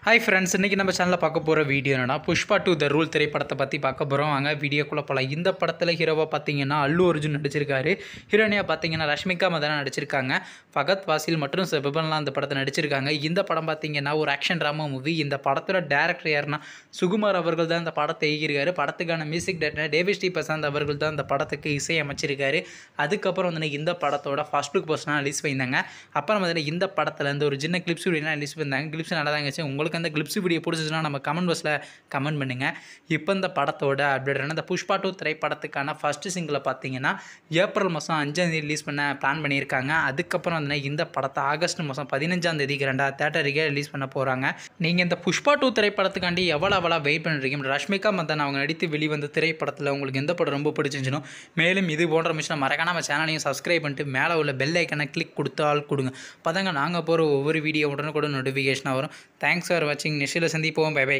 Hi friends, இன்றைக்கி நம்ம சேனலில் பார்க்க போகிற வீடியோ என்னன்னா புஷ்பா 2 த ரூல் திரைப்படத்தை பற்றி பார்க்க போகிறோம். வாங்க வீடியோக்குள்ளே போகலாம். இந்த படத்தில் ஹீரோவாக பார்த்தீங்கன்னா அல்லு அர்ஜுன் நடிச்சிருக்காரு. ஹீரோனியாக பார்த்தீங்கன்னா ரஷ்மிகா மந்தனா நடிச்சிருக்காங்க. ஃபகத் ஃபாசில் மற்றும் பிபன்லாம் அந்த படத்தை நடிச்சிருக்காங்க. இந்த படம் பார்த்தீங்கன்னா ஒரு ஆக்ஷன் ட்ராமா மூவி. இந்த படத்தோட டேரக்டர் யாருன்னா சுகுமார் அவர்கள் தான் இந்த படத்தை எழுதியிருக்காரு. படத்துக்கான மியூசிக் டைரக்டர் டேவிட் டி பிரசாந்த் அவர்கள் தான் இந்த படத்துக்கு இசை அமைச்சிருக்காரு. அதுக்கப்புறம் வந்து இந்த படத்தோட ஃபர்ஸ்ட் லுக் போஸ்டர்லாம் ரிலீஸ் பண்ணியிருந்தாங்க. அப்புறம் வந்து இந்த படத்துலேருந்து ஒரு சின்ன கிளிப்ஸ் வீடியோலாம் ரிலீஸ் பண்ணியிருந்தாங்க. கிளிப்ஸ் நல்லா தான் இருந்துச்சு. உங்களுக்கு அந்த கிளிப்ஸ் வீடியோ பிடிச்சிச்சுன்னா நம்ம கமெண்ட் பாக்ஸில் கமெண்ட் பண்ணுங்கள். இப்போ இந்த படத்தோட அப்டேட் இந்த புஷ்பா 2 திரைப்படத்துக்கான ஃபஸ்ட்டு சிங்கிளை பார்த்தீங்கன்னா ஏப்ரல் மாதம் 5ஆம் தேதி ரிலீஸ் பண்ண பிளான் பண்ணியிருக்காங்க. அதுக்கப்புறம் வந்து இந்த படத்தை ஆகஸ்ட் மாதம் 15ஆம் தேதிக்கு 2 தேட்டருக்கே ரிலீஸ் பண்ண போகிறாங்க. நீங்கள் இந்த புஷ்பா 2 திரைப்படத்துக்காண்டி எவ்வளோ வெயிட் பண்ணுறீங்க? ரஷ்மிகா மந்தன் அவங்க நடித்து வெளிவந்த திரைப்படத்தில் உங்களுக்கு எந்த படம் ரொம்ப பிடிச்சிருந்துச்சுனோ, மேலும் இது போன்ற மிஷினை மறக்காம நம்ம சேனலையும் சப்ஸ்கிரைப் பண்ணிட்டு மேலே உள்ள பெல் ஐக்கனை கிளிக் கொடுத்தால் கொடுங்க. அப்போதாங்க நாங்கள் போகிற ஒவ்வொரு வீடியோ உடனுக்குடன் நோட்டிஃபிகேஷனாக வரும். தேங்க்ஸ் ஃபார் வாட்சிங். நெக்ஸ்ட்டில் சந்திப்போம். Bye by.